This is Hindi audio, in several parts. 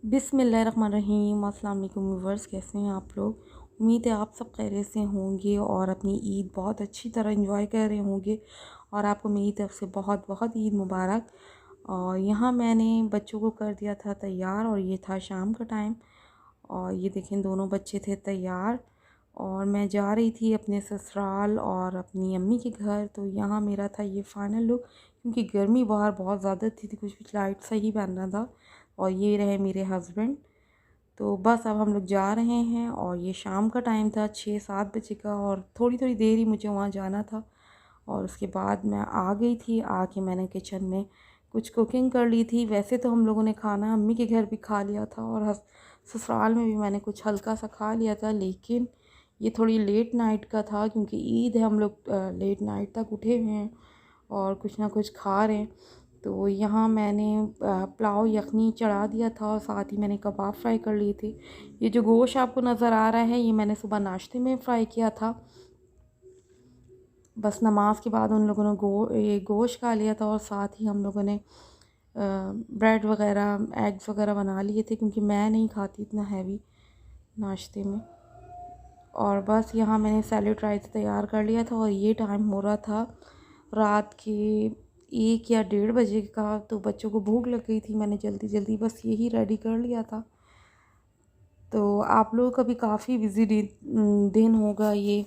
बिस्मिल्लाहिर्रहमानिर्रहीम। अस्सलाम वालेकुम व्यूअर्स, कैसे हैं आप लोग। उम्मीद है आप सब खैरियत से होंगे और अपनी ईद बहुत अच्छी तरह एंजॉय कर रहे होंगे और आपको मेरी तरफ से बहुत बहुत ईद मुबारक। और यहाँ मैंने बच्चों को कर दिया था तैयार और ये था शाम का टाइम और ये देखें दोनों बच्चे थे तैयार और मैं जा रही थी अपने ससुराल और अपनी अम्मी के घर। तो यहाँ मेरा था ये फ़ाइनल लुक, क्योंकि गर्मी बाहर बहुत ज़्यादा थी कुछ भी लाइट सा ही पहनना था। और ये रहे मेरे हस्बैंड। तो बस अब हम लोग जा रहे हैं और ये शाम का टाइम था 6-7 बजे का और थोड़ी थोड़ी देर ही मुझे वहाँ जाना था। और उसके बाद मैं आ गई थी, आके मैंने किचन में कुछ कुकिंग कर ली थी। वैसे तो हम लोगों ने खाना अम्मी के घर भी खा लिया था और ससुराल में भी मैंने कुछ हल्का सा खा लिया था, लेकिन ये थोड़ी लेट नाइट का था क्योंकि ईद है, हम लोग लेट नाइट तक उठे हुए हैं और कुछ ना कुछ खा रहे हैं। तो यहाँ मैंने पुलाव यखनी चढ़ा दिया था और साथ ही मैंने कबाब फ्राई कर लिए थे। ये जो गोश्त आपको नज़र आ रहा है ये मैंने सुबह नाश्ते में फ्राई किया था। बस नमाज के बाद उन लोगों ने ये गोश्त खा लिया था और साथ ही हम लोगों ने ब्रेड वगैरह एग्स वगैरह बना लिए थे, क्योंकि मैं नहीं खाती इतना हैवी नाश्ते में। और बस यहाँ मैंने सैलेड राइस तैयार कर लिया था और ये टाइम हो रहा था रात के 1 या 1:30 बजे का। तो बच्चों को भूख लग गई थी, मैंने जल्दी जल्दी बस यही रेडी कर लिया था। तो आप लोगों का भी काफ़ी बिज़ी दिन होगा ये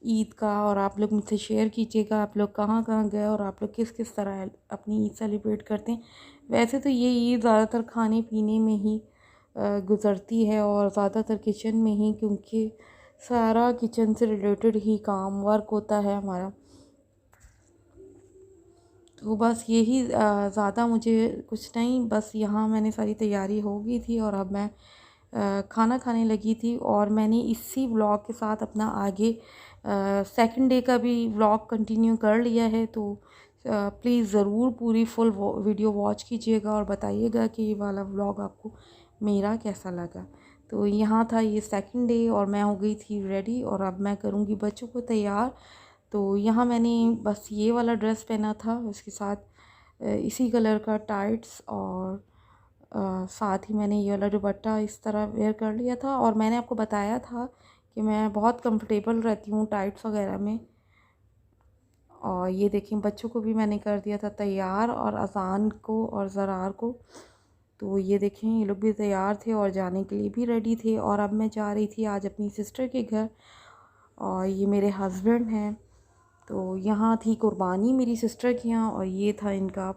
ईद का, और आप लोग मुझसे शेयर कीजिएगा आप लोग कहाँ कहाँ गए और आप लोग किस किस तरह अपनी ईद सेलिब्रेट करते हैं। वैसे तो ये ईद ज़्यादातर खाने पीने में ही गुज़रती है और ज़्यादातर किचन में ही, क्योंकि सारा किचन से रिलेटेड ही काम वर्क होता है हमारा। तो बस यही ज़्यादा मुझे कुछ नहीं, बस यहाँ मैंने सारी तैयारी हो गई थी और अब मैं खाना खाने लगी थी। और मैंने इसी व्लॉग के साथ अपना आगे सेकंड डे का भी व्लॉग कंटिन्यू कर लिया है। तो प्लीज़ ज़रूर पूरी फुल वीडियो वॉच कीजिएगा और बताइएगा कि ये वाला व्लॉग आपको मेरा कैसा लगा। तो यहाँ था ये सेकंड डे और मैं हो गई थी रेडी और अब मैं करूँगी बच्चों को तैयार। तो यहाँ मैंने बस ये वाला ड्रेस पहना था, उसके साथ इसी कलर का टाइट्स और साथ ही मैंने ये वाला दुपट्टा इस तरह वेयर कर लिया था। और मैंने आपको बताया था कि मैं बहुत कंफर्टेबल रहती हूँ टाइट्स वगैरह में। और ये देखिए बच्चों को भी मैंने कर दिया था तैयार और अज़ान को और ज़रार को। तो ये देखें ये लोग भी तैयार थे और जाने के लिए भी रेडी थे। और अब मैं जा रही थी आज अपनी सिस्टर के घर और ये मेरे हस्बैंड हैं। तो यहाँ थी कुर्बानी मेरी सिस्टर के यहाँ और ये था इनका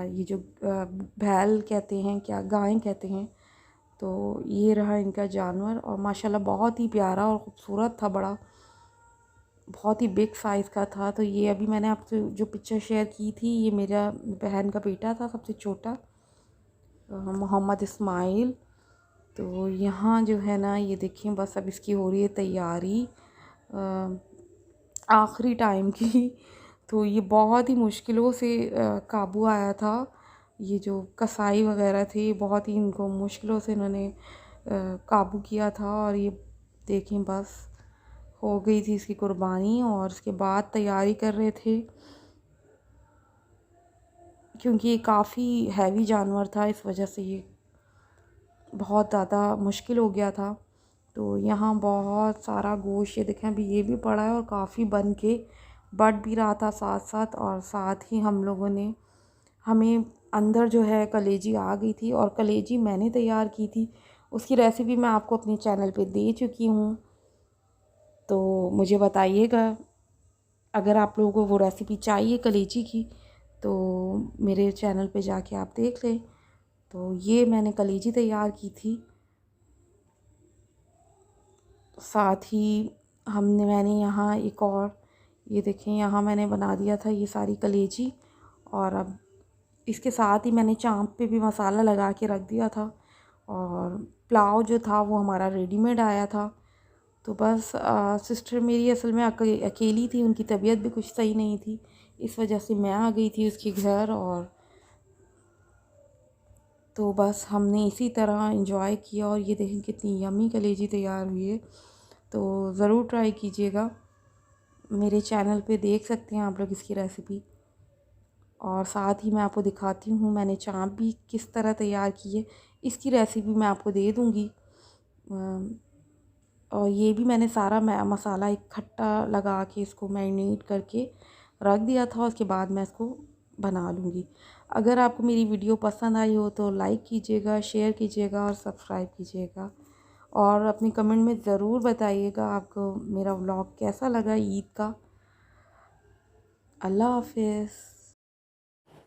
ये जो बैल कहते हैं, क्या गाय कहते हैं, तो ये रहा इनका जानवर। और माशाल्लाह बहुत ही प्यारा और ख़ूबसूरत था, बड़ा बहुत ही बिग साइज़ का था। तो ये अभी मैंने आपसे जो पिक्चर शेयर की थी ये मेरा बहन का बेटा था, सबसे छोटा, मोहम्मद इस्माइल। तो यहाँ जो है ना ये देखिए बस अब इसकी हो रही है तैयारी आखिरी टाइम की। तो ये बहुत ही मुश्किलों से काबू आया था। ये जो कसाई वगैरह थे बहुत ही इनको मुश्किलों से इन्होंने काबू किया था। और ये देखें बस हो गई थी इसकी कुर्बानी और उसके बाद तैयारी कर रहे थे, क्योंकि ये काफ़ी हैवी जानवर था, इस वजह से ये बहुत ज़्यादा मुश्किल हो गया था। तो यहाँ बहुत सारा गोश्त ये देखें अभी ये भी पड़ा है और काफ़ी बन के बट भी रहा था साथ साथ। और साथ ही हम लोगों ने हमें अंदर जो है कलेजी आ गई थी और कलेजी मैंने तैयार की थी, उसकी रेसिपी मैं आपको अपने चैनल पे दे चुकी हूँ। तो मुझे बताइएगा अगर आप लोगों को वो रेसिपी चाहिए कलेजी की, तो मेरे चैनल पे जाके आप देख लें। तो ये मैंने कलेजी तैयार की थी। साथ ही मैंने यहाँ एक और ये देखें यहाँ मैंने बना दिया था ये सारी कलेजी। और अब इसके साथ ही मैंने चाँप पे भी मसाला लगा के रख दिया था। और पुलाव जो था वो हमारा रेडीमेड आया था। तो बस सिस्टर मेरी असल में अकेली थी, उनकी तबीयत भी कुछ सही नहीं थी, इस वजह से मैं आ गई थी उसके घर। और तो बस हमने इसी तरह इंजॉय किया। और ये देखें कितनी यमी कलेजी तैयार हुई है। तो ज़रूर ट्राई कीजिएगा, मेरे चैनल पे देख सकते हैं आप लोग इसकी रेसिपी। और साथ ही मैं आपको दिखाती हूँ मैंने चाँप भी किस तरह तैयार की है। इसकी रेसिपी मैं आपको दे दूँगी। और ये भी मैंने सारा मसाला इकट्ठा लगा के इसको मैरिनेट करके रख दिया था। उसके बाद मैं इसको बना लूँगी। अगर आपको मेरी वीडियो पसंद आई हो तो लाइक कीजिएगा, शेयर कीजिएगा और सब्सक्राइब कीजिएगा। और अपनी कमेंट में ज़रूर बताइएगा आपको मेरा व्लॉग कैसा लगा ईद का। अल्लाह हाफ़िज़।